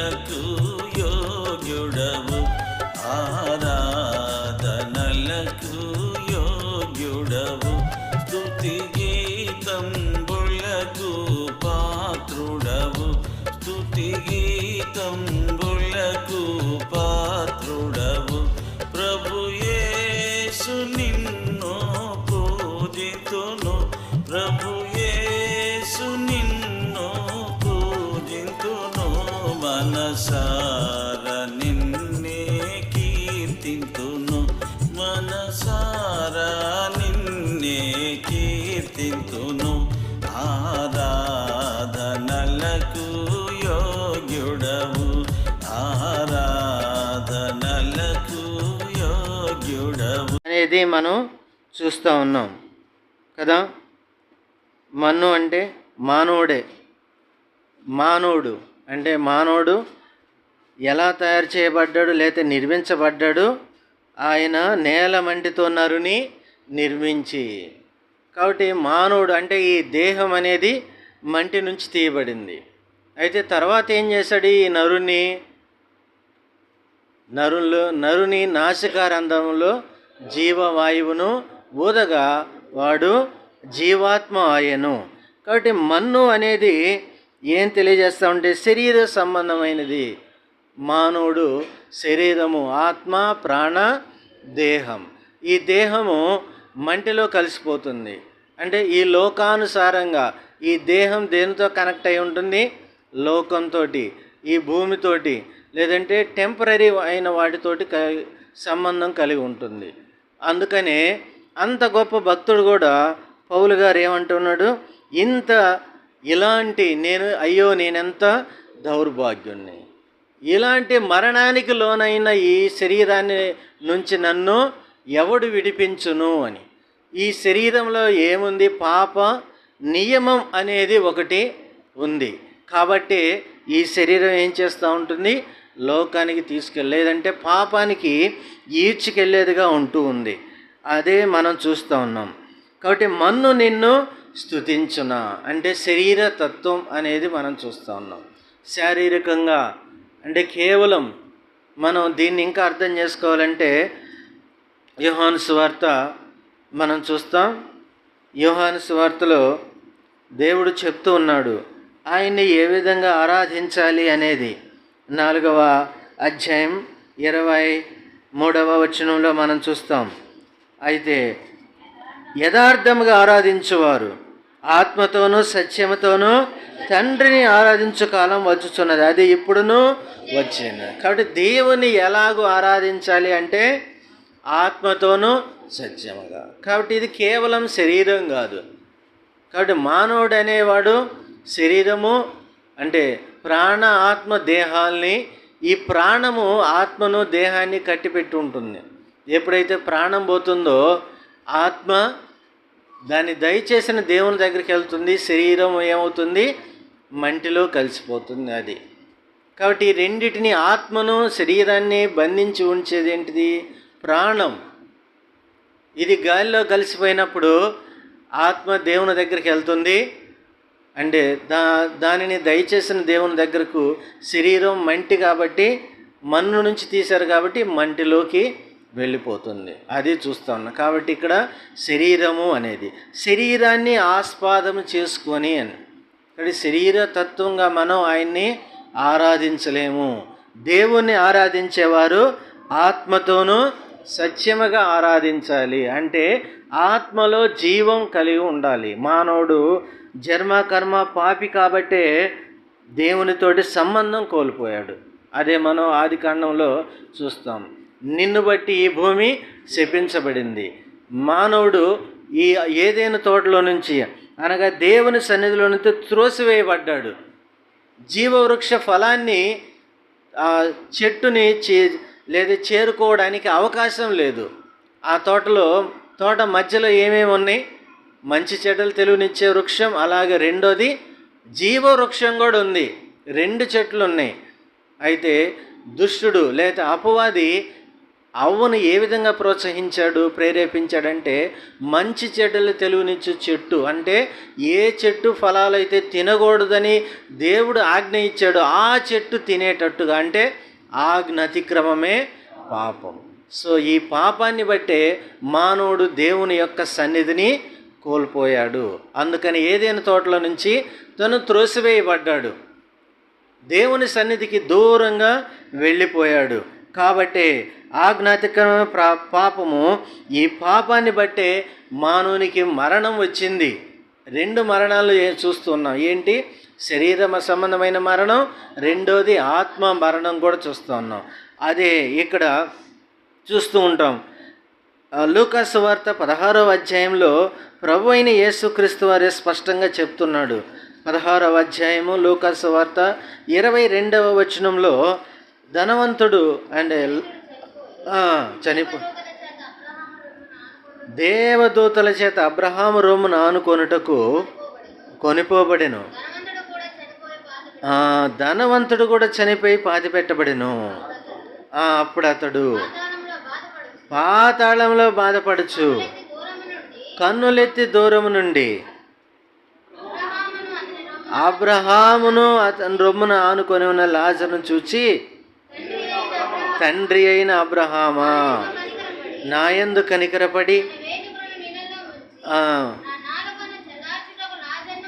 ఆరాధనలకు యోగ్యుడవు, ఆరాధనలకు యోగ్యుడవు, స్తుతి గీతంబులకు పాత్రుడవు, స్తుతి గీతంబులకు పాత్రుడవు. ప్రభు యేసు నిన్ను పూజితును, ప్రభు యేసు నిన్ను పూజితును, మనసార నిన్నే కీర్తింతును, మనసార నిన్నే కీర్తింతును. ఆరాధనలకు యోగ్యుడవు, ఆరాధనలకు యోగ్యుడవు అనేది మనం చూస్తూ ఉన్నాం కదా. మన్ను అంటే మానవుడే, మానవుడు అంటే మానవుడు ఎలా తయారు చేయబడ్డాడు లేకపోతే నిర్మించబడ్డాడు? ఆయన నేల మంటితో నరుని నిర్మించి. కాబట్టి మానవుడు అంటే ఈ దేహం అనేది మంటి నుంచి తీయబడింది. అయితే తర్వాత ఏం చేశాడు? ఈ నరుని నాసికారంధ్రంలో జీవవాయువును ఊదగా వాడు జీవాత్మ ఆయను. కాబట్టి మన్ను అనేది ఏం తెలియజేస్తూ ఉంటే శరీర సంబంధమైనది. మానవుడు శరీరము, ఆత్మ, ప్రాణ, దేహం. ఈ దేహము మంటిలో కలిసిపోతుంది. అంటే ఈ లోకానుసారంగా ఈ దేహం దేనితో కనెక్ట్ అయి ఉంటుంది? లోకంతో, ఈ భూమితోటి, లేదంటే టెంపరీ అయిన వాటితోటి సంబంధం కలిగి ఉంటుంది. అందుకనే అంత గొప్ప భక్తుడు కూడా పౌలు గారు ఏమంటున్నాడు? నేనెంత దౌర్భాగ్యుణ్ణి, ఇలాంటి మరణానికి లోనైన ఈ శరీరాన్ని నుంచి నన్ను ఎవడు విడిపించును అని. ఈ శరీరంలో ఏముంది? పాప నియమం అనేది ఒకటి ఉంది. కాబట్టి ఈ శరీరం ఏం చేస్తూ ఉంటుంది? లోకానికి లేదంటే పాపానికి ఈడ్చుకెళ్ళేదిగా ఉంటూ ఉంది. అదే మనం చూస్తూ ఉన్నాం. కాబట్టి మన్ను నిన్ను స్తుతించునా అంటే శరీర తత్వం అనేది మనం చూస్తూ ఉన్నాం. శారీరకంగా అంటే కేవలం మనం దీన్ని ఇంకా అర్థం చేసుకోవాలంటే యోహాను సువార్త మనం చూస్తాం. యోహాను సువార్తలో దేవుడు చెప్తూ ఉన్నాడు ఆయన్ని ఏ విధంగా ఆరాధించాలి అనేది. 4వ అధ్యాయం 23వ వచనంలో మనం చూస్తాం. అయితే యథార్థముగా ఆరాధించువారు ఆత్మతోనూ సత్యముతోనూ తండ్రిని ఆరాధించు కాలం వచ్చుచున్నది, అది ఇప్పుడును వచ్చింది. కాబట్టి దేవుని ఎలాగో ఆరాధించాలి అంటే ఆత్మతోనూ సత్యముగా. కాబట్టి ఇది కేవలం శరీరం కాదు. కాబట్టి మానవుడు అనేవాడు శరీరము అంటే ప్రాణ, ఆత్మ, దేహాల్ని, ఈ ప్రాణము ఆత్మను దేహాన్ని కట్టిపెట్టి ఉంటుంది. ఎప్పుడైతే ప్రాణం పోతుందో ఆత్మ దాన్ని దయచేసిన దేవుని దగ్గరికి వెళ్తుంది, శరీరం ఏమవుతుంది? మంటిలో కలిసిపోతుంది. అది కాబట్టి ఈ రెండిటిని, ఆత్మను శరీరాన్ని బంధించి ఉంచేది ఏంటిది? ప్రాణం. ఇది గాలిలో కలిసిపోయినప్పుడు ఆత్మ దేవుని దగ్గరికి వెళ్తుంది. అంటే దానిని దయచేసిన దేవుని దగ్గరకు, శరీరం మంటి కాబట్టి మన్ను నుంచి తీశారు కాబట్టి మంటిలోకి వెళ్ళిపోతుంది. అది చూస్తూ ఉన్నాం. కాబట్టి ఇక్కడ శరీరము అనేది శరీరాన్ని ఆస్వాదము చేసుకొని అని. ఇక్కడ శరీర తత్వంగా మనం ఆయన్ని ఆరాధించలేము. దేవుణ్ణి ఆరాధించేవారు ఆత్మతోనూ సత్యముగా ఆరాధించాలి. అంటే ఆత్మలో జీవం కలిగి ఉండాలి. మానవుడు జన్మ కర్మ పాపి కాబట్టే దేవునితోటి సంబంధం కోల్పోయాడు. అదే మనం ఆదికాండంలో చూస్తాం. నిన్ను బట్టి ఈ భూమి శపించబడింది. మానవుడు ఈ ఏదైనా తోటలో నుంచి అనగా దేవుని సన్నిధిలో నుంచి త్రోసివేయబడ్డాడు. జీవవృక్ష ఫలాన్ని చెట్టుని లేదా చేరుకోవడానికి అవకాశం లేదు. ఆ తోట మధ్యలో ఏమేమి ఉన్నాయి? మంచి చెడ్డలు తెలివినిచ్చే వృక్షం, అలాగే రెండోది జీవవృక్షం కూడా ఉంది. 2 చెట్లు ఉన్నాయి. అయితే దుష్టుడు లేదా అపవాది అవ్వను ఏ విధంగా ప్రోత్సహించాడు, ప్రేరేపించాడంటే మంచి చెడ్డలు తెలివినిచ్చు చెట్టు, అంటే ఏ చెట్టు ఫలాలైతే తినకూడదని దేవుడు ఆజ్ఞ ఇచ్చాడో ఆ చెట్టు తినేటట్టుగా, అంటే ఆజ్ఞ అతిక్రమమే పాపం. సో ఈ పాపాన్ని బట్టే మానవుడు దేవుని యొక్క సన్నిధిని కోల్పోయాడు. అందుకని ఏదైనా తోటలో నుంచి తను త్రోసివేయబడ్డాడు, దేవుని సన్నిధికి దూరంగా వెళ్ళిపోయాడు. కాబట్టి ఆజ్ఞాతిక్రమ పాపము, ఈ పాపాన్ని బట్టే మానవునికి మరణం వచ్చింది. 2 మరణాలు చూస్తున్నాం. ఏంటి? శరీర సంబంధమైన మరణం, రెండోది ఆత్మ మరణం కూడా చూస్తూ ఉన్నాం. అదే ఇక్కడ చూస్తూ ఉంటాం. లూకా సువార్త 16వ అధ్యాయంలో ప్రభు అయిన యేసుక్రీస్తు వారే స్పష్టంగా చెప్తున్నాడు. 16వ అధ్యాయము లూకా సువార్త 22వ వచనంలో ధనవంతుడు అండ్ దేవదూతల చేత అబ్రహాము రొమ్మును ఆనుకొనుటకు కొనిపోబడెను. ధనవంతుడు కూడా చనిపోయి పాతిపెట్టబడెను. అప్పుడు అతడు పాతాళంలో బాధపడుచు కన్నులెత్తి దూరము నుండి అబ్రహామును అతని రొమ్మును ఆనుకొని ఉన్న లాజరును చూచి, తండ్రి అయిన అబ్రహామా, నాయందు కనికరపడి.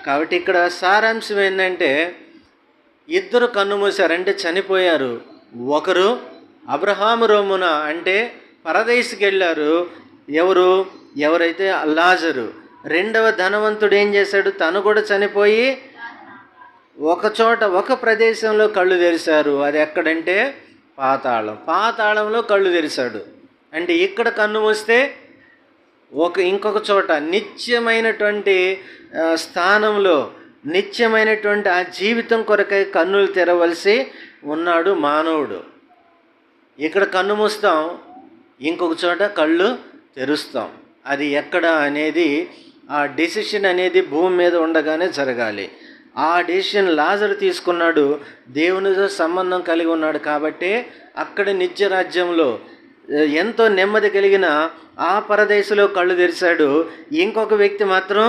కాబట్టి ఇక్కడ సారాంశం ఏంటంటే, ఇద్దరు కన్ను మూశారు, అంటే చనిపోయారు. ఒకరు అబ్రహాము రొమ్మున, అంటే పరదేశికి వెళ్ళారు. ఎవరైతే లాజరు. రెండవ ధనవంతుడు ఏం చేశాడు? తను కూడా చనిపోయి ఒక ప్రదేశంలో కళ్ళు తెరిచారు. అది ఎక్కడంటే పాతాళంలో కళ్ళు తెరిచాడు. అంటే ఇక్కడ కన్ను మూస్తే ఇంకొక చోట నిత్యమైనటువంటి స్థానంలో, నిత్యమైనటువంటి ఆ జీవితం కొరకై కన్నులు తెరవలసి ఉన్నాడు మానవుడు. ఇక్కడ కన్ను మూస్తాం, ఇంకొక చోట కళ్ళు తెరుస్తాం. అది ఎక్కడ అనేది, ఆ డెసిషన్ అనేది భూమి మీద ఉండగానే జరగాలి. ఆ డెసిషన్ లాజరు తీసుకున్నాడు, దేవునితో సంబంధం కలిగి ఉన్నాడు. కాబట్టి అక్కడ నిత్య రాజ్యంలో ఎంతో నెమ్మది కలిగిన ఆ పరదేశంలో కళ్ళు తెరిచాడు. ఇంకొక వ్యక్తి మాత్రం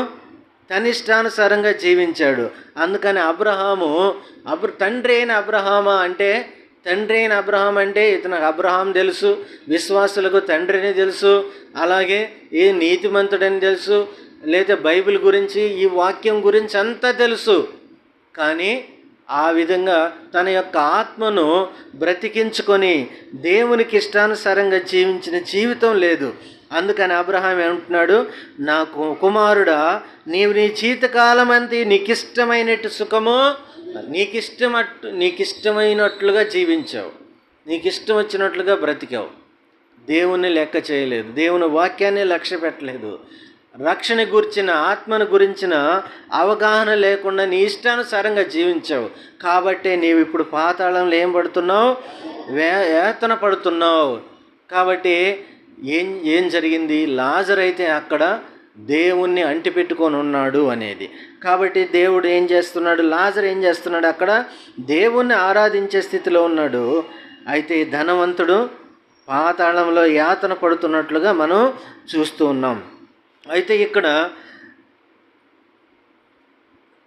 తన ఇష్టానుసారంగా జీవించాడు. అందుకని తండ్రి అయిన అబ్రహాం అంటే ఇతను అబ్రహాం తెలుసు, విశ్వాసులకు తండ్రిని తెలుసు, అలాగే ఏ నీతిమంతుడని తెలుసు, లేదా బైబిల్ గురించి, ఈ వాక్యం గురించి అంతా తెలుసు. కానీ ఆ విధంగా తన యొక్క ఆత్మను బ్రతికించుకొని దేవునికి ఇష్టానుసారంగా జీవించిన జీవితం లేదు. అందుకని అబ్రహాం ఏమంటున్నాడు? నా కుమారుడా, నీవు నీ జీవితకాలం అంతా నీకిష్టమైనట్టు సుఖము, నీకిష్టమైనట్లుగా జీవించావు, నీకిష్టం వచ్చినట్లుగా బ్రతికావు. దేవుణ్ణి లెక్క చేయలేదు, దేవుని వాక్యాన్ని లక్ష్య పెట్టలేదు, రక్షణ గురించిన, ఆత్మను గురించిన అవగాహన లేకుండా నీ ఇష్టానుసారంగా జీవించావు. కాబట్టి నీవు ఇప్పుడు పాతాళంలో ఏం పడుతున్నావు? వేతన పడుతున్నావు. కాబట్టి ఏం జరిగింది? లాజరు అయితే అక్కడ దేవుణ్ణి అంటిపెట్టుకొని ఉన్నాడు అనేది. కాబట్టి దేవుడు ఏం చేస్తున్నాడు? లాజరు ఏం చేస్తున్నాడు? అక్కడ దేవుణ్ణి ఆరాధించే స్థితిలో ఉన్నాడు. అయితే ధనవంతుడు పాతాళంలో యాతన పడుతున్నట్లుగా మనం చూస్తూ ఉన్నాం. అయితే ఇక్కడ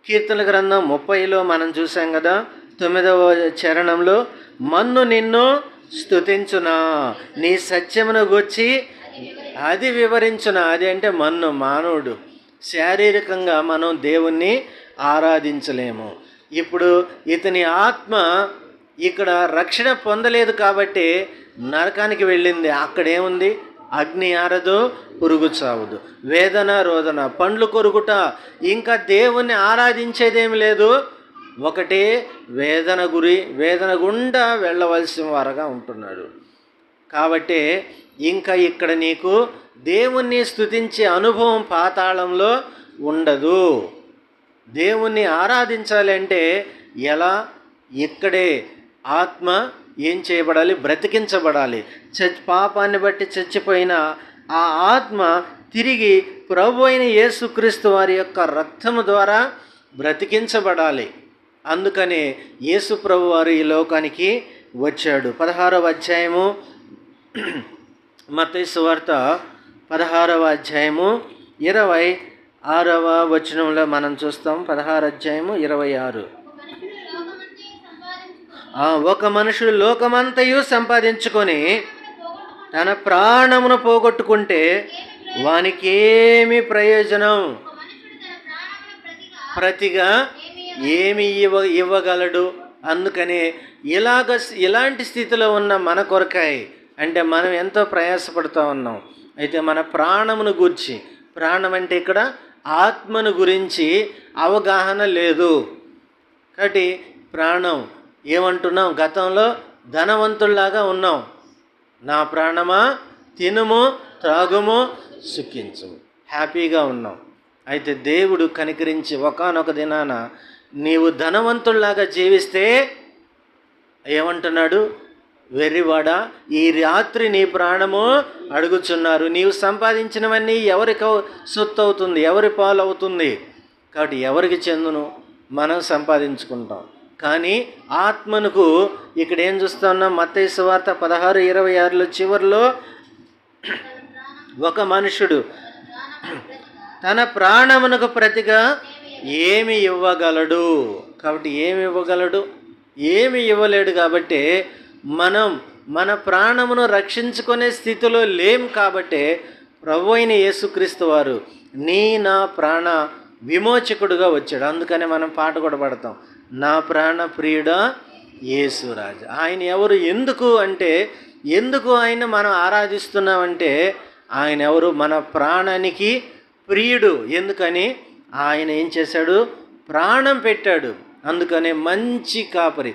కీర్తన గ్రంథం 30లో మనం చూసాం కదా, 9వ చరణంలో, మన్ను నిన్ను స్తుతించునా, నీ సత్యమును గూర్చి అది వివరించునా. అది అంటే మానవుడు శారీరకంగా మనం దేవుణ్ణి ఆరాధించలేము. ఇప్పుడు ఇతని ఆత్మ ఇక్కడ రక్షణ పొందలేదు కాబట్టి నరకానికి వెళ్ళింది. అక్కడేముంది? అగ్ని ఆరదు, పురుగు చావదు, వేదన రోదన, పండ్లు కొరుకుట, ఇంకా దేవుణ్ణి ఆరాధించేదేమి లేదు. ఒకటే వేదన గుండా వెళ్ళవలసిన వారుగా ఉంటున్నాడు. కాబట్టి ఇంకా ఇక్కడ నీకు దేవుణ్ణి స్తుతించే అనుభవం పాతాళంలో ఉండదు. దేవుణ్ణి ఆరాధించాలి అంటే ఎలా? ఇక్కడే ఆత్మ ఏం చేయబడాలి? బ్రతికించబడాలి. పాపాన్ని బట్టి చచ్చిపోయిన ఆ ఆత్మ తిరిగి ప్రభు అయిన యేసుక్రీస్తు వారి యొక్క రక్తము ద్వారా బ్రతికించబడాలి. అందుకనే యేసు ప్రభు వారు ఈ లోకానికి వచ్చాడు. 16వ అధ్యాయము మత్తయి సువార్త 16వ అధ్యాయము 26వ వచనంలో మనం చూస్తాం. 16 అధ్యాయము 26. ఒక మనుషుడు లోకమంతయు సంపాదించుకొని తన ప్రాణమును పోగొట్టుకుంటే వానికేమి ప్రయోజనం? ప్రతిగా ఏమి ఇవ్వగలడు? అందుకని ఇలాంటి స్థితిలో ఉన్న మన కొరకాయ, అంటే మనం ఎంతో ప్రయాసపడుతూ ఉన్నాం. అయితే మన ప్రాణమును గురించి, ప్రాణం అంటే ఇక్కడ ఆత్మను గురించి అవగాహన లేదు. కాబట్టి ప్రాణం ఏమంటున్నాం? గతంలో ధనవంతుల్లాగా ఉన్నాం. నా ప్రాణమా తినుము త్రాగుము సుఖించుము, హ్యాపీగా ఉన్నాం. అయితే దేవుడు కనికరించి ఒకానొక దినాన నీవు ధనవంతుల్లాగా జీవిస్తే ఏమంటున్నాడు? వెర్రివాడా, ఈ రాత్రి నీ ప్రాణము అడుగుచున్నారు. నీవు సంపాదించినవన్నీ ఎవరికి సొత్తు అవుతుంది? ఎవరి పాలు అవుతుంది? కాబట్టి ఎవరికి చెందును? మనం సంపాదించుకుంటాం. కానీ ఆత్మనుకు ఇక్కడ ఏం చూస్తా ఉన్నాం? మత్తయి సువార్త 16:26 చివరిలో ఒక మనుషుడు తన ప్రాణమునకు ప్రతిగా ఏమి ఇవ్వగలడు? కాబట్టి ఏమి ఇవ్వగలడు? ఏమి ఇవ్వలేడు. కాబట్టి మనం మన ప్రాణమును రక్షించుకునే స్థితిలో లేం. కాబట్టి ప్రభువైన యేసుక్రీస్తు వారు నా ప్రాణ విమోచకుడుగా వచ్చాడు. అందుకనే మనం పాట కూడా పాడతాం, నా ప్రాణ ప్రియుడా యేసురాజు. ఆయన ఎవరు? ఎందుకు అంటే, ఎందుకు ఆయన మనం ఆరాధిస్తున్నామంటే, ఆయన ఎవరు? మన ప్రాణానికి ప్రియుడు. ఎందుకని? ఆయన ఏం చేశాడు? ప్రాణం పెట్టాడు. అందుకనే మంచి కాపరి,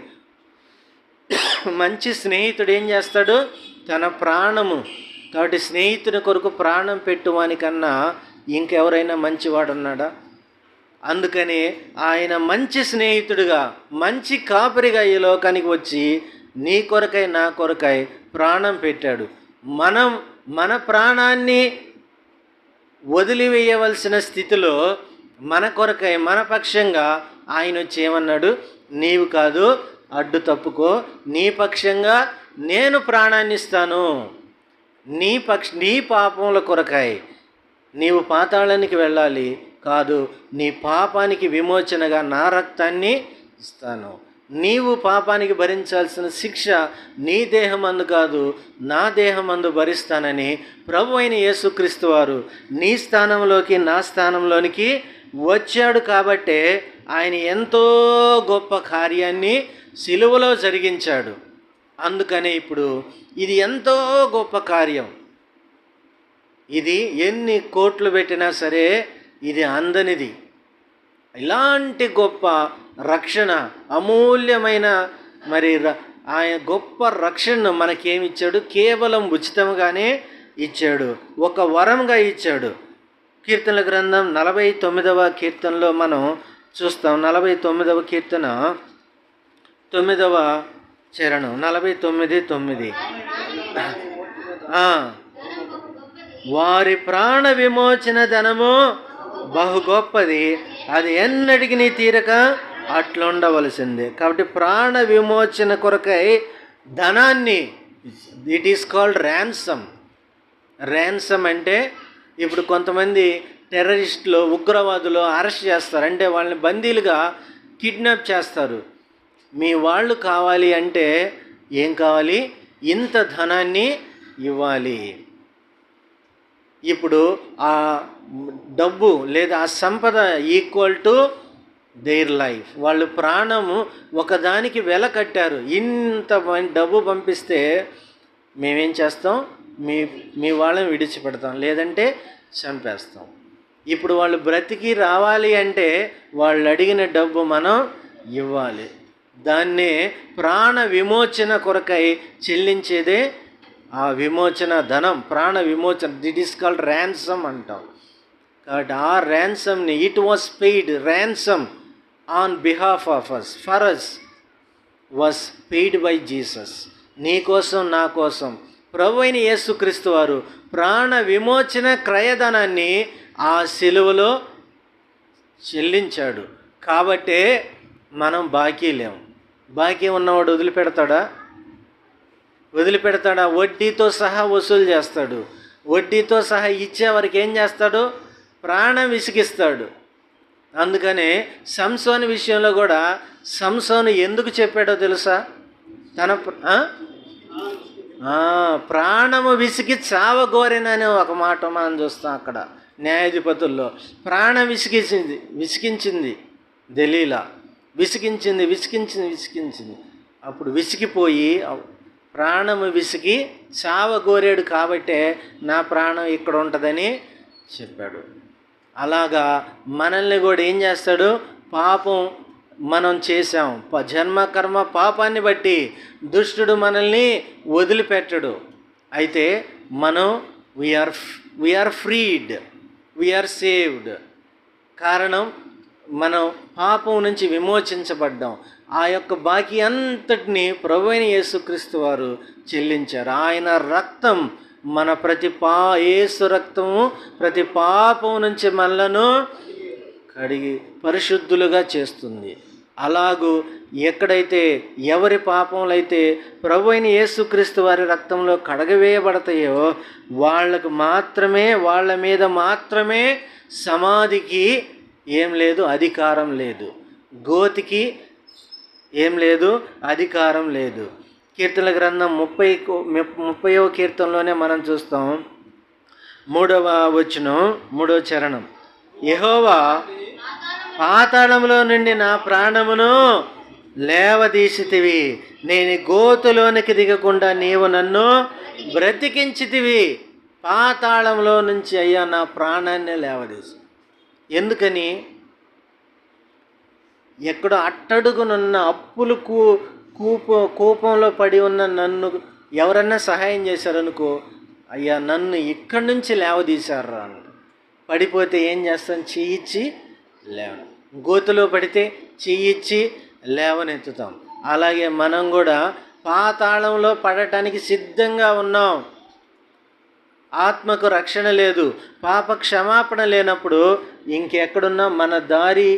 మంచి స్నేహితుడు ఏం చేస్తాడు? తన ప్రాణము. కాబట్టి స్నేహితుని కొరకు ప్రాణం పెట్టువానికన్నా ఇంకెవరైనా మంచివాడు ఉన్నాడా? అందుకని ఆయన మంచి స్నేహితుడిగా, మంచి కాపరిగా ఈ లోకానికి వచ్చి నీ కొరకై నా కొరకై ప్రాణం పెట్టాడు. మనం మన ప్రాణాన్ని వదిలివేయవలసిన స్థితిలో మన కొరకై, మన పక్షంగా ఆయన వచ్చి ఏమన్నాడు? నీవు కాదు, అడ్డు తప్పుకో, నీ పక్షంగా నేను ప్రాణాన్ని ఇస్తాను. నీ పాపముల కొరకై నీవు పాతాళానికి వెళ్ళాలి కాదు, నీ పాపానికి విమోచనగా నా రక్తాన్ని ఇస్తాను. నీవు పాపానికి భరించాల్సిన శిక్ష నీ దేహమందు కాదు, నా దేహమందు భరిస్తానని ప్రభు అయిన యేసుక్రీస్తు వారు నీ స్థానంలోకి, నా స్థానంలోనికి వచ్చాడు. కాబట్టే ఆయన ఎంతో గొప్ప కార్యాన్ని సిలువలో జరిగించాడు. అందుకనే ఇప్పుడు ఇది ఎంతో గొప్ప కార్యం. ఇది ఎన్ని కోట్లు పెట్టినా సరే ఇది అందనిది. ఇలాంటి గొప్ప రక్షణ, అమూల్యమైన మరి ఆయన గొప్ప రక్షణను మనకేమిచ్చాడు? కేవలం ఉచితంగానే ఇచ్చాడు, ఒక వరంగా ఇచ్చాడు. కీర్తనల గ్రంథం 49వ కీర్తనలో మనం చూస్తాం. 49వ కీర్తన 9వ చరణం, 49:9. వారి ప్రాణ విమోచన ధనము బహు గొప్పది, అది ఎన్నటికి నీ తీరక అట్లుండవలసిందే. కాబట్టి ప్రాణ విమోచన కొరకై ధనాన్ని, it is called ransom. Ransom అంటే ఇప్పుడు కొంతమంది టెర్రరిస్టులు, ఉగ్రవాదులు అరెస్ట్ చేస్తారు, అంటే వాళ్ళని బందీలుగా కిడ్నాప్ చేస్తారు. మీ వాళ్ళు కావాలి అంటే ఏం కావాలి? ఇంత ధనాన్ని ఇవ్వాలి. ఇప్పుడు ఆ డబ్బు లేదా ఆ సంపద ఈక్వల్ టు దేర్ లైఫ్. వాళ్ళు ప్రాణము ఒకదానికి వెల కట్టారు. ఇంత డబ్బు పంపిస్తే మేమేం చేస్తాం? మీ వాళ్ళని విడిచిపెడతాం, లేదంటే చంపేస్తాం. ఇప్పుడు వాళ్ళు బ్రతికి రావాలి అంటే వాళ్ళు అడిగిన డబ్బు మనం ఇవ్వాలి. దాన్నే ప్రాణ విమోచన కొరకై చెల్లించేదే ఆ విమోచన ధనం, ప్రాణ విమోచన. దిట్ ఈస్ కాల్డ్ ర్యాన్సమ్ అంటాం. కాబట్టి ఆ ర్యాన్సమ్ని, it was paid, ransom on behalf of us, for us was paid by Jesus. నీ కోసం, నా కోసం ప్రభు అయిన యేసుక్రీస్తు వారు ప్రాణ విమోచన క్రయధనాన్ని ఆ సిలువలో చెల్లించాడు. కాబట్టే మనం బాకీ లేము. బాకీ ఉన్నవాడు వదిలిపెడతాడా? వదిలిపెడతాడా? వడ్డీతో సహా వసూలు చేస్తాడు. వడ్డీతో సహా ఇచ్చేవారికి ఏం చేస్తాడు? ప్రాణం విసిగిస్తాడు. అందుకనే సంసోను విషయంలో కూడా సంసోను ఎందుకు చెప్పాడో తెలుసా? తన ప్రాణము విసిగి చావగోరెనని ఒక మాట మనం చూస్తాం అక్కడ న్యాయాధిపతుల్లో. ప్రాణం విసిగించింది దెలీలా, విసిగించింది. అప్పుడు విసిగిపోయి ప్రాణము విసిగి చావగోరాడు కాబట్టే నా ప్రాణం ఇక్కడ ఉంటుందని చెప్పాడు. అలాగా మనల్ని కూడా ఏం చేస్తాడు? పాపం మనం చేశాం, జన్మ కర్మ పాపాన్ని బట్టి దుష్టుడు మనల్ని వదిలిపెట్టడు. అయితే మనం వీఆర్ ఫ్రీడ్, వీఆర్ సేవ్డ్. కారణం మనం పాపం నుంచి విమోచించబడ్డాం. ఆ యొక్క బాకీ అంతటిని ప్రభువైన యేసుక్రీస్తు వారు చెల్లించారు. ఆయన రక్తం మన యేసు రక్తము ప్రతి పాపం నుంచి మనలను కడిగి పరిశుద్ధులుగా చేస్తుంది. అలాగూ ఎక్కడైతే ఎవరి పాపములైతే ప్రభువైన యేసుక్రీస్తు వారి రక్తంలో కడగవేయబడతాయో వాళ్ళ మీద మాత్రమే సమాధికి ఏం లేదు, అధికారం లేదు. గోతికి ఏం లేదు, అధికారం లేదు. కీర్తనల గ్రంథం 30వ కీర్తనలోనే మనం చూస్తాం. 3వ వచనం, 3వ చరణం. యెహోవా పాతాళంలో నుండి నా ప్రాణమును లేవదీసితివి, నేను గోతులోనికి దిగకుండా నీవు నన్ను బ్రతికించితివి. పాతాళంలో నుంచి అయ్యా నా ప్రాణాన్ని లేవదీసి. ఎందుకని? ఎక్కడో అట్టడుగునున్న అప్పులు కూపంలో పడి ఉన్న నన్ను ఎవరన్నా సహాయం చేశారనుకో, అయ్యా నన్ను ఇక్కడి నుంచి లేవదీశారు అన్న. పడిపోతే ఏం చేస్తాను? చెయ్యిచ్చి లేవను. గోతులో పడితే చెయ్యిచ్చి లేవనెత్తుతాం. అలాగే మనం కూడా పాతాళంలో పడటానికి సిద్ధంగా ఉన్నాం. ఆత్మకు రక్షణ లేదు, పాప క్షమాపణ లేనప్పుడు ఇంకెక్కడున్నా మన దారి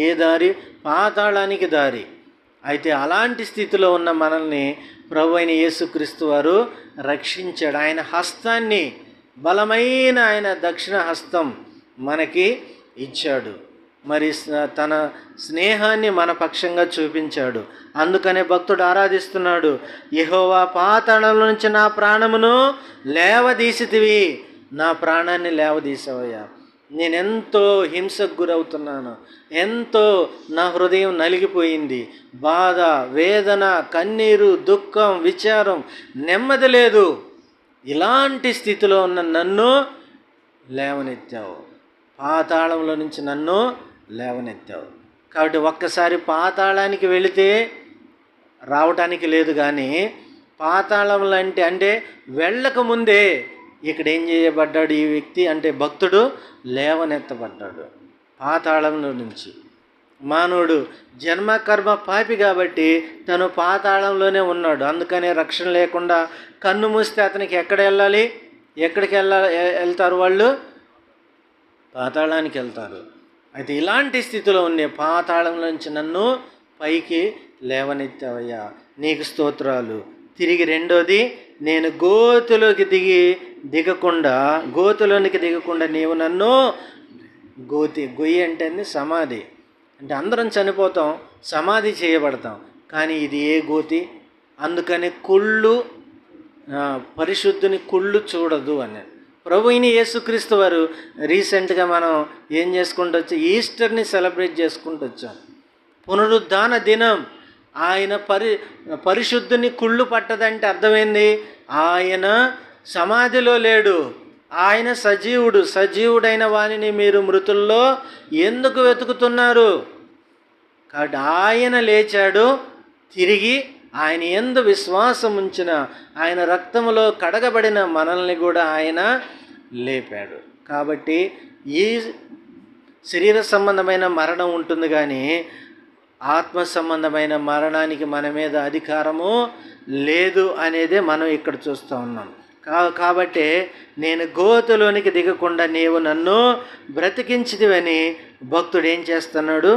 ఏ దారి? పాతాళానికి దారి. అయితే అలాంటి స్థితిలో ఉన్న మనల్ని ప్రభువైన యేసుక్రీస్తు వారు రక్షించాడు. ఆయన హస్తాన్ని, బలమైన ఆయన దక్షిణ హస్తం మనకి ఇచ్చాడు. మరి తన స్నేహాన్ని మన పక్షంగా చూపించాడు. అందుకనే భక్తుడు ఆరాధిస్తున్నాడు. యెహోవా పాతాళంలో నుంచి నా ప్రాణమును లేవదీసితివి, నా ప్రాణాన్ని లేవదీసావయ్యా. నేనెంతో హింసకు గురవుతున్నాను, ఎంతో నా హృదయం నలిగిపోయింది. బాధ, వేదన, కన్నీరు, దుఃఖం, విచారం, నెమ్మది లేదు. ఇలాంటి స్థితిలో ఉన్న నన్ను లేవనెత్తావు, పాతాళంలో నుంచి నన్ను లేవనెత్తావు. కాబట్టి ఒక్కసారి పాతాళానికి వెళితే రావటానికి లేదు. కానీ పాతాళంలో అంటే వెళ్ళక ముందే ఇక్కడ ఏం చేయబడ్డాడు ఈ వ్యక్తి అంటే భక్తుడు? లేవనెత్తబడ్డాడు పాతాళంలో నుంచి. మానవుడు జన్మ కర్మ పాపి కాబట్టి తను పాతాళంలోనే ఉన్నాడు. అందుకనే రక్షణ లేకుండా కన్ను మూస్తే అతనికి ఎక్కడ వెళ్ళాలి? ఎక్కడికి వెళ్తారు వాళ్ళు? పాతాళానికి వెళ్తారు. అయితే ఇలాంటి స్థితిలో ఉండే పాతాళంలో నుంచి నన్ను పైకి లేవనెత్తావయ్యా, నీకు స్తోత్రాలు. తిరిగి రెండోది, నేను గోతులోనికి దిగకుండా నీవు నన్ను గొయ్యి అంటే సమాధి అంటే అందరం చనిపోతాం, సమాధి చేయబడతాం. కానీ ఇది ఏ గోతి? అందుకని పరిశుద్ధుని కుళ్ళు చూడదు అని ప్రభువైన యేసుక్రీస్తు వారు రీసెంట్గా మనం ఏం చేసుకుంటూ వచ్చాం? ఈస్టర్ని సెలబ్రేట్ చేసుకుంటూ వచ్చాం. పునరుద్ధాన దినం. ఆయన పరిశుద్ధుని కుళ్ళు పట్టదంటే అర్థమైంది, ఆయన సమాధిలో లేడు, ఆయన సజీవుడైన వానిని మీరు మృతుల్లో ఎందుకు వెతుకుతున్నారు? కాబట్టి ఆయన లేచాడు, తిరిగి ఆయన యందు విశ్వాసం ఉంచిన, ఆయన రక్తములో కడగబడిన మనల్ని కూడా ఆయన లేపాడు. కాబట్టి ఈ శరీర సంబంధమైన మరణం ఉంటుంది, కానీ ఆత్మ సంబంధమైన మరణానికి మన మీద అధికారము లేదు అనేదే మనం ఇక్కడ చూస్తూ ఉన్నాం. కాబట్టి నేను గోతులోనికి దిగకుండా నీవు నన్ను బ్రతికించితివని భక్తుడు ఏం చేస్తున్నాడు?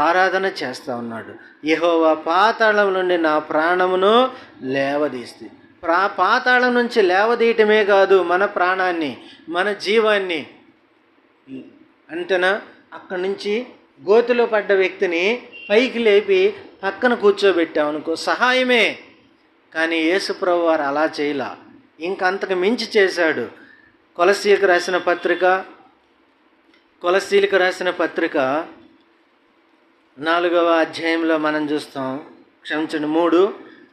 ఆరాధన చేస్తూ ఉన్నాడు. యెహోవా పాతాళం నుండి నా ప్రాణమును లేవదీస్తి. పాతాళం నుంచి లేవదీయటమే కాదు, మన ప్రాణాన్ని, మన జీవాన్ని. అంతేనా? అక్కడి నుంచి గోతిలో పడ్డ వ్యక్తిని పైకి లేపి పక్కన కూర్చోబెట్టామనుకో సహాయమే. కానీ యేసుప్రభు వారు అలా చేయలా, ఇంకంతకు మించి చేశాడు. కొలస్సీలకు రాసిన పత్రిక 4వ అధ్యాయంలో మనం చూస్తాం. క్షమించండి, 3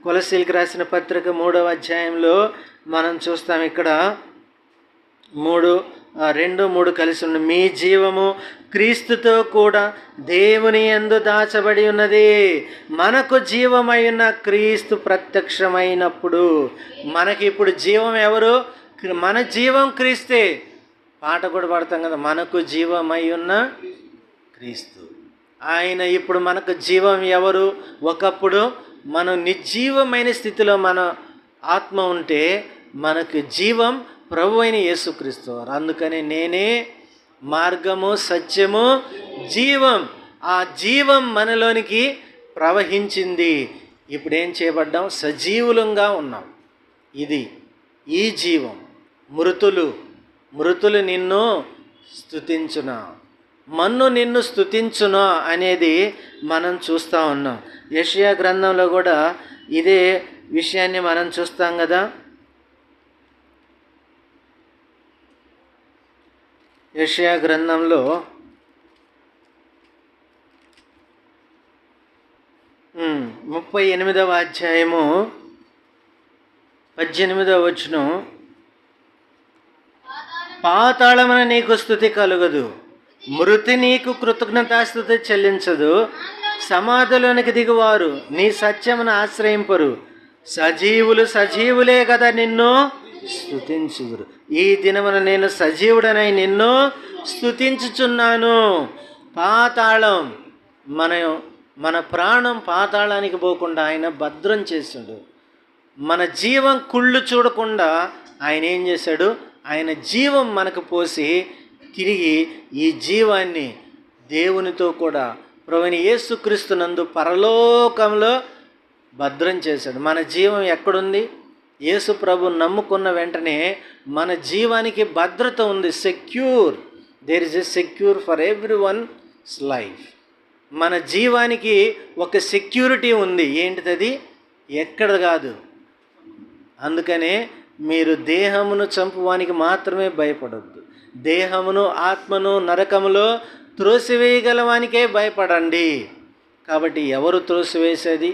కొలస్సీలకు రాసిన పత్రిక 3వ అధ్యాయంలో మనం చూస్తాం. ఇక్కడ 2-3 కలిసి ఉంది. మీ జీవము క్రీస్తుతో కూడా దేవుని యందు దాచబడి ఉన్నది. మనకు జీవమై ఉన్న క్రీస్తు ప్రత్యక్షమైనప్పుడు, మనకి ఇప్పుడు జీవం ఎవరు? మన జీవం క్రీస్తే. పాట కూడా పాడతాం కదా, మనకు జీవమై ఉన్న క్రీస్తు. ఆయన ఇప్పుడు మనకు జీవం ఎవరు? ఒకప్పుడు మనం నిర్జీవమైన స్థితిలో మన ఆత్మ ఉంటే మనకు జీవం ప్రభు అయిన యేసుక్రీస్తు. అందుకని నేనే మార్గము, సత్యము, జీవం. ఆ జీవం మనలోనికి ప్రవహించింది. ఇప్పుడు ఏం చేయబడ్డాం? సజీవులంగా ఉన్నాం. ఈ జీవం. మృతులు నిన్ను స్తుతించునా, మన్ను నిన్ను స్తుతించునా అనేది మనం చూస్తూ ఉన్నాం. యెషయా గ్రంథంలో కూడా ఇదే విషయాన్ని మనం చూస్తాం కదా. యెషయా గ్రంథంలో 38వ అధ్యాయము 18వ వచనం, పాతాళమున నీకు స్తుతి కలుగదు, మృతి నీకు కృతజ్ఞతాస్తుతి చెల్లించదు, సమాధిలోనికి దిగువారు నీ సత్యమును ఆశ్రయింపరు, సజీవులే కదా నిన్ను స్తుతించుదురు. ఈ దినమున నేను సజీవుడనై నిన్ను స్తుతించుచున్నాను. పాతాళం, మన ప్రాణం పాతాళానికి పోకుండా ఆయన భద్రం చేశాడు. మన జీవం కుళ్ళు చూడకుండా ఆయన ఏం చేశాడు? ఆయన జీవం మనకు పోసి తిరిగి ఈ జీవాన్ని దేవునితో కూడా ప్రభువైన యేసుక్రీస్తునందు పరలోకంలో భద్రం చేశాడు. మన జీవం ఎక్కడుంది? యేసు ప్రభు నమ్ముకున్న వెంటనే మన జీవానికి భద్రత ఉంది. There is a secure for every one's life. మన జీవానికి ఒక సెక్యూరిటీ ఉంది. ఏంటిది? ఎక్కడ కాదు. అందుకనే మీరు దేహమును చంపువానికి మాత్రమే భయపడొద్దు, దేహమును ఆత్మను నరకములో త్రోసివేయగలవానికే భయపడండి. కాబట్టి ఎవరు త్రోసివేసేది?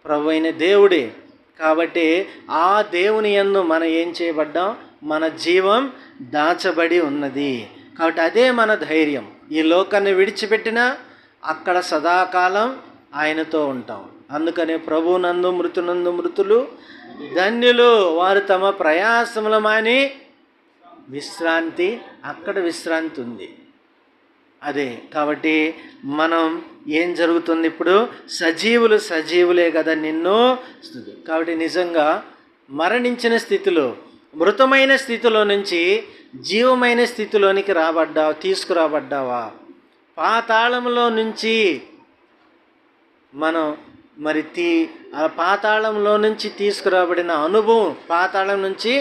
ప్రభువైన దేవుడే. కాబట్టి ఆ దేవుని యందు మనం ఏం చేయబడ్డాం? మన జీవం దాచబడి ఉన్నది. కాబట్టి అదే మన ధైర్యం. ఈ లోకాన్ని విడిచిపెట్టినా అక్కడ సదాకాలం ఆయనతో ఉంటాం. అందుకనే ప్రభునందు మృతులు ధన్యులు, వారు తమ ప్రయాసముల మాని విశ్రాంతి, అక్కడ విశ్రాంతి ఉంది. అదే కాబట్టి మనం ఏం జరుగుతుంది ఇప్పుడు? సజీవులే కదా నిన్ను స్తుతి. కాబట్టి నిజంగా మరణించిన స్థితిలో, మృతమైన స్థితిలో నుంచి జీవమైన స్థితిలోనికి తీసుకురాబడ్డావా? పాతాళంలో నుంచి మనం ఆ పాతాళంలో నుంచి తీసుకురాబడిన అనుభవం, పాతాళం నుంచి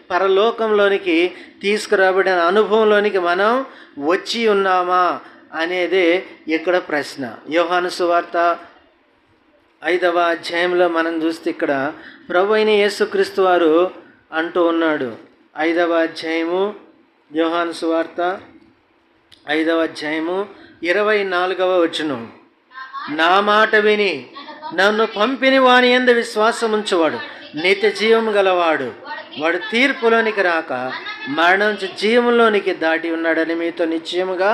పరలోకంలోనికి తీసుకురాబడిన అనుభవంలోనికి మనం వచ్చి ఉన్నామా అనేదే ఇక్కడ ప్రశ్న. యోహాను సువార్త 5వ అధ్యాయంలో మనం చూస్తే ఇక్కడ ప్రభు అయిన యేసుక్రీస్తు వారు అంటూ ఉన్నాడు. 5వ అధ్యాయము యోహాను సువార్త 5వ అధ్యాయము 24వ వచనం, నా మాట విని నన్ను పంపిన వాని యందు విశ్వాసం ఉంచువాడు నిత్య జీవము గలవాడు, వాడు తీర్పులోనికి రాక మరణం నుంచి జీవంలోనికి దాటి ఉన్నాడని మీతో నిశ్చయముగా.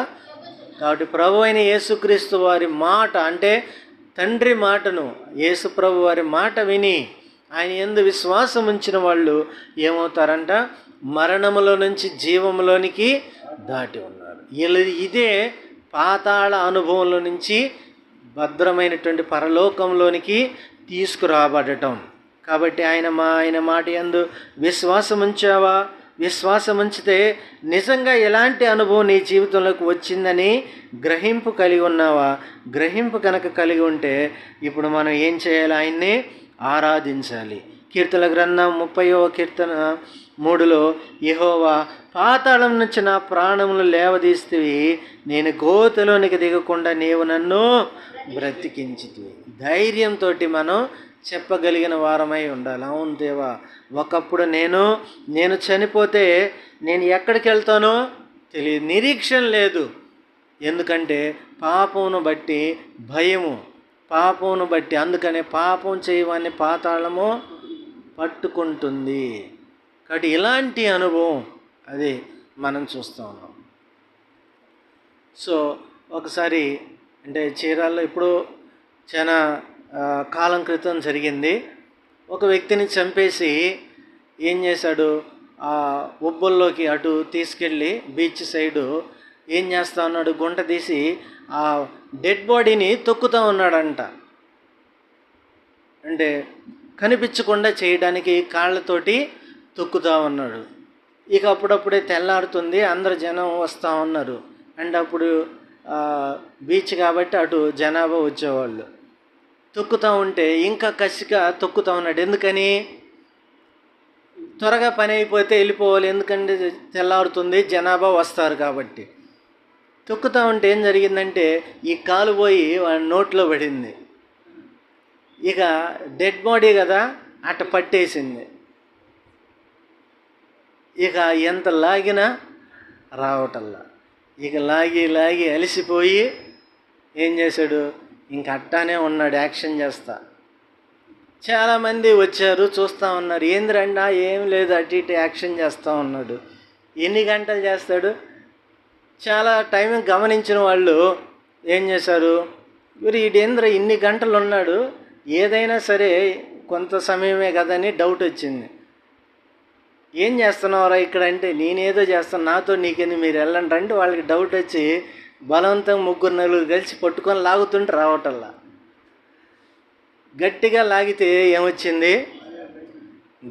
కాబట్టి ప్రభు అయిన యేసుక్రీస్తు వారి మాట, అంటే తండ్రి మాటను, యేసు ప్రభు వారి మాట విని ఆయన యందు విశ్వాసం ఉంచిన వాళ్ళు ఏమవుతారంట? మరణములో నుంచి జీవంలోనికి దాటి ఉన్నారు. ఇదే పాతాళ అనుభవంలో నుంచి భద్రమైనటువంటి పరలోకంలోనికి తీసుకురాబడటం. కాబట్టి ఆయన మాట యందు విశ్వాసం ఉంచావా? విశ్వాసం ఉంచితే నిజంగా ఎలాంటి అనుభవం నీ జీవితంలోకి వచ్చిందని గ్రహింపు కలిగి ఉన్నావా? గ్రహింపు కనుక కలిగి ఉంటే ఇప్పుడు మనం ఏం చేయాలి? ఆయన్ని ఆరాధించాలి. కీర్తన గ్రంథం 30వ కీర్తన 3లో, యెహోవా పాతాళం నుంచి నా ప్రాణములు లేవదీస్తివి, నేను గోతిలోనికి దిగకుండా నీవు నన్ను బ్రతికించితివి. ధైర్యంతో మనం చెప్పగలిగిన వారమై ఉండాలి. అవును దేవా, ఒకప్పుడు నేను చనిపోతే నేను ఎక్కడికి వెళ్తానో తెలియదు, నిరీక్షణ లేదు. ఎందుకంటే పాపమును బట్టి భయము, పాపమును బట్టి, అందుకనే పాపం చేయవాన్ని పాతాళము పట్టుకుంటుంది. కాబట్టి ఇలాంటి అనుభవం అది మనం చూస్తూ ఉన్నాం. సో ఒకసారి అంటే చీరాల్లో ఇప్పుడు చాలా కాలం క్రితం జరిగింది. ఒక వ్యక్తిని చంపేసి ఏం చేశాడు, ఆ ఉబ్బల్లోకి అటు తీసుకెళ్ళి బీచ్ సైడు ఏం చేస్తా ఉన్నాడు, గుంట తీసి ఆ డెడ్ బాడీని తొక్కుతూ ఉన్నాడంట. అంటే కనిపించకుండా చేయడానికి కాళ్ళతోటి తొక్కుతూ ఉన్నాడు. ఇక అప్పుడప్పుడే తెల్లారుతుంది, అందరు జనం వస్తూ ఉన్నారు. అండ్ అప్పుడు బీచ్ కాబట్టి అటు జనాభా వచ్చేవాళ్ళు. తొక్కుతూ ఉంటే ఇంకా కసిగా తొక్కుతూ ఉన్నాడు. ఎందుకని? త్వరగా పని అయిపోతే వెళ్ళిపోవాలి, ఎందుకంటే తెల్లారుతుంది, జనాభా వస్తారు కాబట్టి. తొక్కుతూ ఉంటే ఏం జరిగిందంటే ఈ కాలు పోయి వాడి నోట్లో పడింది. ఇక డెడ్ బాడీ కదా, అట్ట పట్టేసింది. ఇక ఎంత లాగినా రావటల్లా. ఇక లాగి అలసిపోయి ఏం చేశాడు, ఇంక అట్టానే ఉన్నాడు యాక్షన్ చేస్తా. చాలామంది వచ్చారు, చూస్తూ ఉన్నారు. ఏంద్రండా, ఏం లేదు, అటు ఇటు యాక్షన్ చేస్తూ ఉన్నాడు. ఎన్ని గంటలు చేస్తాడు? చాలా టైం గమనించిన వాళ్ళు ఏం చేశారు, వీడేంద్ర ఇన్ని గంటలు ఉన్నాడు, ఏదైనా సరే కొంత సమయమే కదని డౌట్ వచ్చింది. ఏం చేస్తున్నావురా ఇక్కడ అంటే, నేనేదో చేస్తాను, నాతో నీకెందుకు, మీరు వెళ్ళండి అంటే వాళ్ళకి డౌట్ వచ్చి బలవంతం 3-4 కలిసి పట్టుకొని లాగుతుంటే రావటల్లా. గట్టిగా లాగితే ఏమొచ్చింది,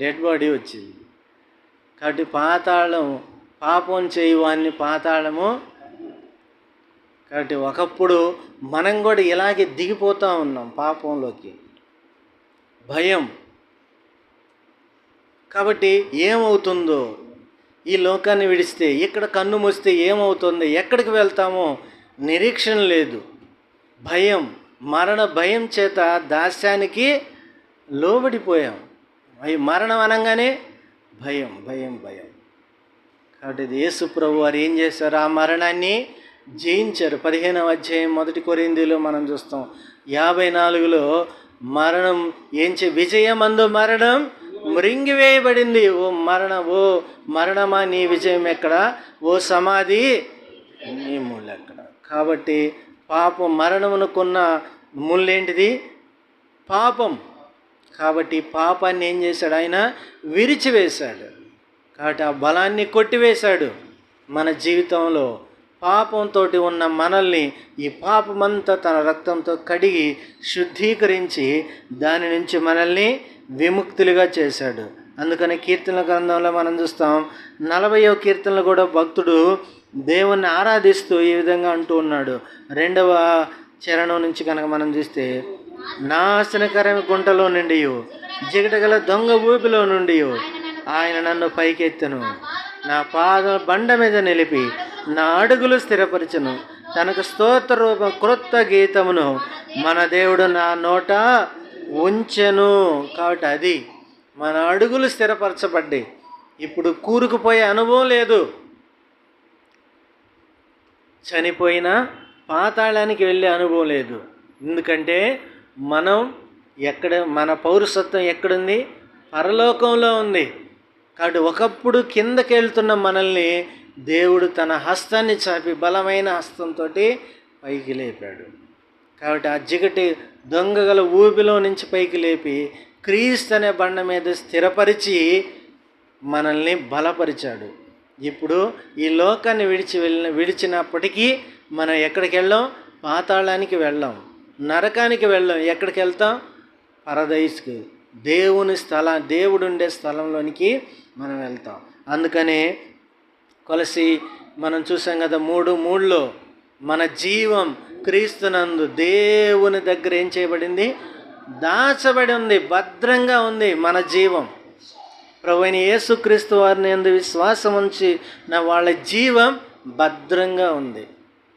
డెడ్ బాడీ వచ్చింది. కాబట్టి పాతాళం, పాపం చేయవాన్ని పాతాళము. కాబట్టి ఒకప్పుడు మనం కూడా ఇలాగే దిగిపోతూ ఉన్నాం పాపంలోకి, భయం. కాబట్టి ఏమవుతుందో, ఈ లోకాన్ని విడిస్తే, ఇక్కడ కన్ను మూస్తే ఏమవుతుంది, ఎక్కడికి వెళ్తామో నిరీక్షణ లేదు. భయం, మరణ భయం చేత దాస్యానికి లోబడిపోయాం. మరణం అనగానే భయం. కాబట్టి యేసు ప్రభు వారు ఏం చేశారు, ఆ మరణాన్ని జయించారు. 15వ అధ్యాయం 1 కొరింథీలో మనం చూస్తాం. 54లో మరణం విజయమందు మరణం మృంగివేయబడింది. ఓ మరణమా నీ విజయం ఎక్కడ, ఓ సమాధి నీ ముళ్ళు ఎక్కడ. కాబట్టి పాపం, మరణమునకున్న ముళ్ళేంటిది, పాపం. కాబట్టి పాపాన్ని ఏం చేశాడు, ఆయన విరిచివేశాడు. కాబట్టి ఆ బలాన్ని కొట్టివేశాడు. మన జీవితంలో పాపంతో ఉన్న మనల్ని ఈ పాపమంతా తన రక్తంతో కడిగి శుద్ధీకరించి దాని నుంచి మనల్ని విముక్తులుగా చేశాడు. అందుకని కీర్తనల గ్రంథంలో మనం చూస్తాం, 40వ కీర్తనలో కూడా భక్తుడు దేవుణ్ణి ఆరాధిస్తూ ఈ విధంగా అంటూ ఉన్నాడు. 2వ చరణం నుంచి కనుక మనం చూస్తే, నాశనకరమైన గుంటలో నుండి, జిగటగల దొంగ ఊపిలో నుండి ఆయన నన్ను పైకెత్తెను, నా పాదం బండ మీద నిలిపి నా అడుగులు స్థిరపరచును, తనకు స్తోత్ర రూపం క్రొత్త గీతమును మన దేవుడు నా నోట ఉంచెను. కాబట్టి అది మన అడుగులు స్థిరపరచబడ్డాయి. ఇప్పుడు కూరుకుపోయే అనుభవం లేదు. చనిపోయినా పాతాళానికి వెళ్ళే అనుభవం లేదు. ఎందుకంటే మన పౌరసత్వం ఎక్కడుంది, పరలోకంలో ఉంది. కాబట్టి ఒకప్పుడు కిందకి వెళ్తున్న మనల్ని దేవుడు తన హస్తాన్ని చాపి బలమైన హస్తంతో పైకి లేపాడు. కాబట్టి ఆ జిగటి దొంగగల ఊబిలో నుంచి పైకి లేపి క్రీస్తు అనే బండ మీద స్థిరపరిచి మనల్ని బలపరిచాడు. ఇప్పుడు ఈ లోకాన్ని విడిచినప్పటికీ మనం ఎక్కడికి వెళ్ళాం, పాతాళానికి వెళ్ళాం, నరకానికి వెళ్ళాం. ఎక్కడికి వెళ్తాం, పరదైస్కి, దేవుడు ఉండే స్థలంలోనికి మనం వెళ్తాం. అందుకనే కొలసి మనం చూసాం కదా, 3:3లో మన జీవం క్రీస్తునందు దేవుని దగ్గర ఏం చేయబడింది, దాచబడి ఉంది, భద్రంగా ఉంది మన జీవం. ప్రభువైన యేసుక్రీస్తు వారిని యందు విశ్వాసం ఉంచి వాళ్ళ జీవం భద్రంగా ఉంది.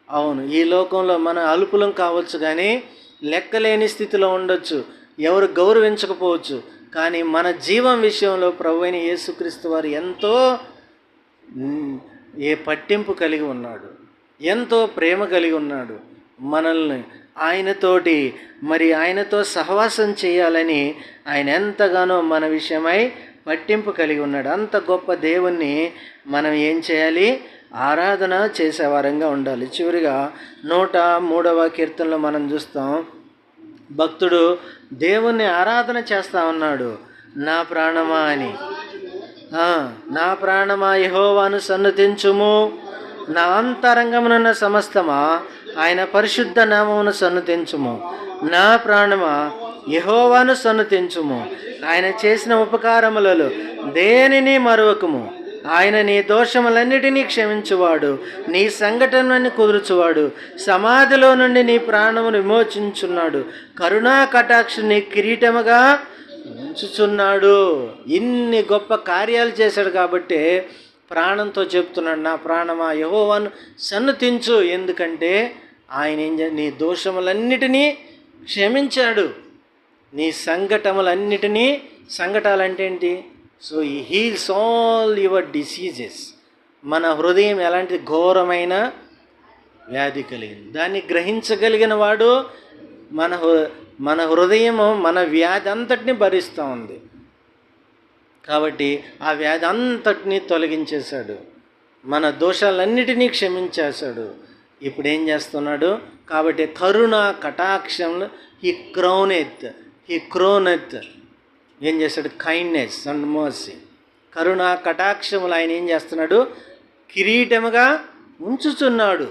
అవును, ఈ లోకంలో మన అల్పులం కావచ్చు, కానీ లెక్కలేని స్థితిలో ఉండొచ్చు, ఎవరు గౌరవించకపోవచ్చు, కానీ మన జీవం విషయంలో ప్రభువైన యేసుక్రీస్తు వారు ఎంతో పట్టింపు కలిగి ఉన్నాడు, ఎంతో ప్రేమ కలిగి ఉన్నాడు. మనల్ని ఆయనతో సహవాసం చేయాలని ఆయన ఎంతగానో మన విషయమై పట్టింపు కలిగి ఉన్నాడు. అంత గొప్ప దేవుణ్ణి మనం ఏం చేయాలి? ఆరాధన చేసేవారంగా ఉండాలి. చివరిగా 103వ కీర్తనలో మనం చూస్తాం, భక్తుడు దేవుణ్ణి ఆరాధన చేస్తా ఉన్నాడు. నా ప్రాణమా అని, నా ప్రాణమా యెహోవాను సన్నుతించుము, నా అంతరంగమునున్న సమస్తమా ఆయన పరిశుద్ధ నామమును సన్నుతించుము. నా ప్రాణమా యెహోవాను సన్నుతించుము, ఆయన చేసిన ఉపకారములలో దేనిని మరువకుము. ఆయన నీ దోషములన్నిటినీ క్షమించువాడు, నీ సంఘటనని కుదుర్చువాడు, సమాధిలో నుండి నీ ప్రాణమును విమోచించున్నాడు, కరుణా కటాక్ష నీ కిరీటముగా ఉంచుచున్నాడు. ఇన్ని గొప్ప కార్యాలు చేశాడు కాబట్టి ప్రాణంతో చెప్తున్నాడు, నా ప్రాణమా యెహోవాను సన్నుతించు. ఎందుకంటే ఆయన నీ దోషములన్నిటినీ క్షమించాడు, నీ సంకటాలంటే ఏంటి? సో ఈ హీల్స్ ఆల్ యువర్ డిసీజెస్. మన హృదయం ఎలాంటి ఘోరమైన వ్యాధి కలిగింది, దాన్ని గ్రహించగలిగిన వాడు మన హృదయము మన వ్యాధి అంతటిని భరిస్తూ ఉంది. కాబట్టి ఆ వ్యాధి అంతటినీ తొలగించేశాడు, మన దోషాలన్నిటినీ క్షమించేశాడు. ఇప్పుడు ఏం చేస్తున్నాడు? కాబట్టి కరుణ కటాక్షంలో హీ క్రోనెత్ ఏం చేస్తాడు? Kindness and mercy. కరుణ కటాక్షములు ఆయన ఏం చేస్తున్నాడు? కిరీటముగా ఉంచుచున్నాడు.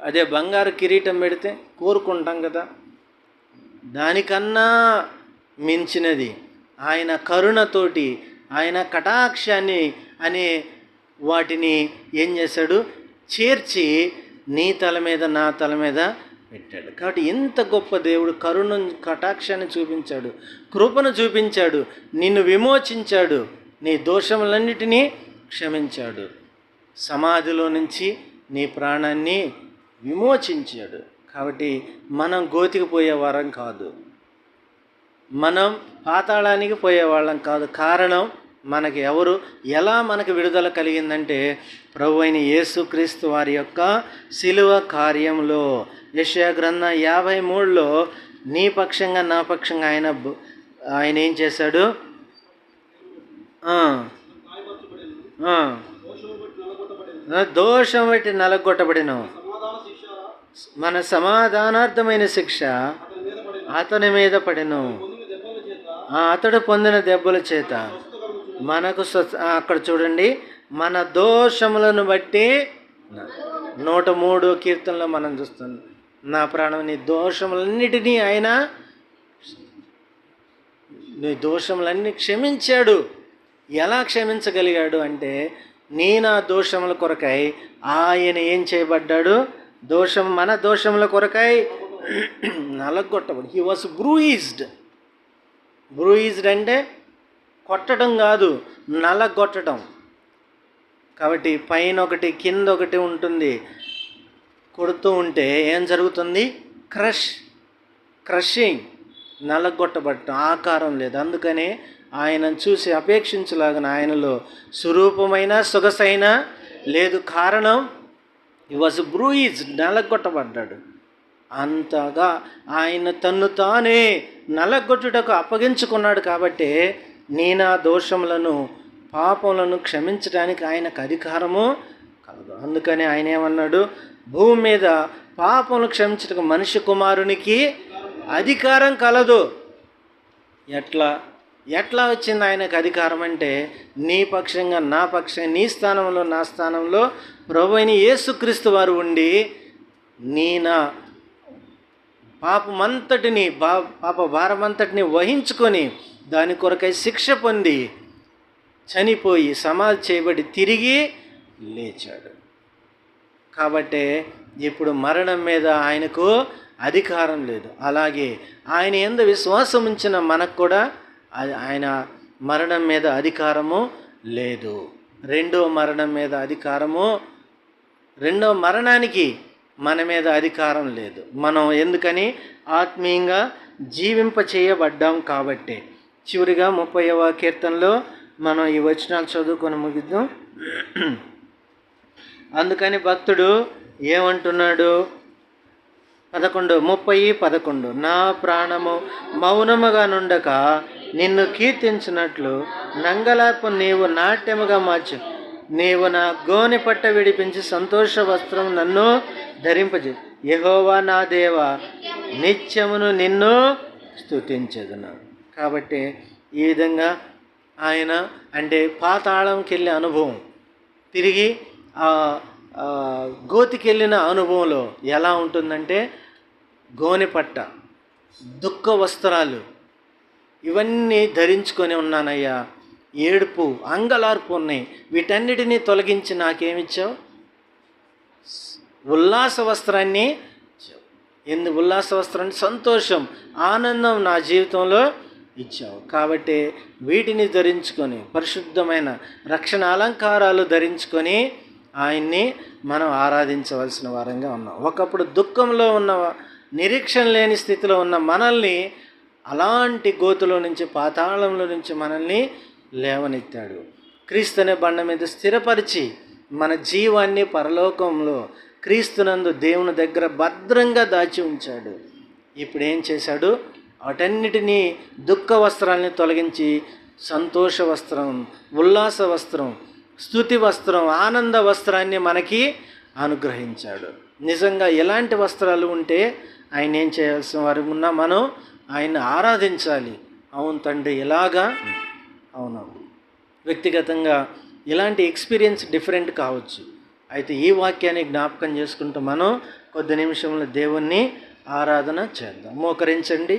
అదే బంగారు కిరీటం పెడితే కోరుకుంటాం కదా, దానికన్నా మించినది ఆయన కరుణతోటి, ఆయన కటాక్షాన్ని అనే వాటిని ఏం చేశాడు? చేర్చి నీ తల మీద నా తల మీద పెట్టాడు. కాబట్టి ఇంత గొప్ప దేవుడు కరుణ కటాక్షాన్ని చూపించాడు, కృపను చూపించాడు, నిన్ను విమోచించాడు, నీ దోషములన్నిటినీ క్షమించాడు, సమాధిలో నుంచి నీ ప్రాణాన్ని విమోచించాడు. కాబట్టి మనం గోతికి పోయేవారం కాదు, మనం పాతాళానికి పోయేవాళ్ళం కాదు. కారణం మనకి ఎలా మనకు విడుదల కలిగిందంటే ప్రభువైన యేసుక్రీస్తు వారి యొక్క శిలువ కార్యంలో. యెషయా గ్రంథం 53లో నీ పక్షంగా నా పక్షంగా ఆయన ఏం చేశాడు? దోషం బట్టి నలగొట్టబడిన మన సమాధానార్థమైన శిక్ష అతని మీద పడెను, అతడు పొందిన దెబ్బల చేత మనకు అక్కడ చూడండి, మన దోషములను బట్టి 103 కీర్తనలో మనం చూస్తాం, నా ప్రాణం నీ దోషములన్నిటినీ ఆయన నీ దోషములన్నీ క్షమించాడు. ఎలా క్షమించగలిగాడు అంటే నా దోషముల కొరకై ఆయన ఏం చేయబడ్డాడు? మన దోషముల కొరకై నలగొట్టబడి. హీ వాస్ బ్రూయిజ్డ్ అంటే కొట్టడం కాదు, నలగొట్టడం. కాబట్టి పైన ఒకటి కింద ఒకటి ఉంటుంది, కొడుతూ ఉంటే ఏం జరుగుతుంది? క్రషింగ్, నలగొట్టబడటం, ఆకారం లేదు. అందుకనే ఆయన చూసి అపేక్షించలాగిన ఆయనలో స్వరూపమైన సొగసైన లేదు. కారణం హి వాజ్ బ్రూయిజ్డ్, నలగొట్టబడ్డాడు. అంతగా ఆయన తన్ను తానే నలగొట్టుటకు అప్పగించుకున్నాడు. కాబట్టి నా దోషములను పాపములను క్షమించడానికి ఆయనకు అధికారము కలదు. అందుకని ఆయన ఏమన్నాడు? భూమి మీద పాపములు క్షమించటకు మనిషి కుమారునికి అధికారం కలదు. ఎట్లా వచ్చింది ఆయనకు అధికారం అంటే నీ పక్షంగా నా పక్షంగా, నీ స్థానంలో నా స్థానంలో ప్రభువైన యేసుక్రీస్తు వారు ఉండి నా పాప భారమంతటిని వహించుకొని దాని కొరకై శిక్ష పొంది చనిపోయి సమాధి చేయబడి తిరిగి లేచాడు. కాబట్టి ఇప్పుడు మరణం మీద ఆయనకు అధికారం లేదు. అలాగే ఆయన యందు విశ్వాసం ఉంచిన మనకు కూడా ఆయన మరణం మీద అధికారము లేదు. రెండో మరణం మీద అధికారము, రెండో మరణానికి మన మీద అధికారం లేదు. మనం ఎందుకని ఆత్మీయంగా జీవింప చేయబడ్డాం కాబట్టి. చివరిగా 30వ కీర్తనలో మనం ఈ వచనాలు చదువుకొని ముగిద్దాం. అందుకని భక్తుడు ఏమంటున్నాడు? 11 నా ప్రాణము మౌనముగా నుండక నిన్ను కీర్తించినట్లు నంగలార్పు నీవు నాట్యముగా మార్చు. నీవు నా గోనె పట్ట విడిపించి సంతోష వస్త్రం నన్ను ధరింపజే. యెహోవా నా దేవా, నిత్యమును నిన్ను స్తుతించెదను. కాబట్టి ఈ విధంగా ఆయన అంటే పాతాళంకి వెళ్ళే అనుభవం, తిరిగి గోతికి వెళ్ళిన అనుభవంలో ఎలా ఉంటుందంటే గోనెపట్ట, దుఃఖ వస్త్రాలు ఇవన్నీ ధరించుకొని ఉన్నానయ్యా, ఏడుపు అంగలార్పు ఉన్నాయి, వీటన్నిటినీ తొలగించి నాకేమిచ్చావు? ఉల్లాస వస్త్రాన్ని. ఉల్లాస వస్త్రాన్ని, సంతోషం, ఆనందం నా జీవితంలో ఇచ్చావు. కాబట్టి వీటిని ధరించుకొని పరిశుద్ధమైన రక్షణ అలంకారాలు ధరించుకొని ఆయన్ని మనం ఆరాధించవలసిన వారంగా ఉన్నాం. ఒకప్పుడు దుఃఖంలో ఉన్న, నిరీక్షణ లేని స్థితిలో ఉన్న మనల్ని అలాంటి గోతులో నుంచి, పాతాళంలో నుంచి మనల్ని లేవనెత్తాడు. క్రీస్తు అనే బండ మీద స్థిరపరిచి మన జీవాన్ని పరలోకంలో క్రీస్తునందు దేవుని దగ్గర భద్రంగా దాచి ఉంచాడు. ఇప్పుడు ఏం చేశాడు? వాటన్నిటినీ, దుఃఖ వస్త్రాలని తొలగించి సంతోష వస్త్రం, ఉల్లాస వస్త్రం, స్తుతి వస్త్రం, ఆనంద వస్త్రాన్ని మనకి అనుగ్రహించాడు. నిజంగా ఎలాంటి వస్త్రాలు ఉంటే ఆయన ఏం చేయాల్సిన వారు ఉన్నా మనం ఆయన్ని ఆరాధించాలి. అవును తండ్రి, ఇలాగా. అవును, వ్యక్తిగతంగా ఇలాంటి ఎక్స్పీరియన్స్ డిఫరెంట్ కావచ్చు. అయితే ఈ వాక్యాన్ని జ్ఞాపకం చేసుకుంటూ మనం కొద్ది నిమిషంలో దేవుణ్ణి ఆరాధన చేద్దాం. మోకరించండి.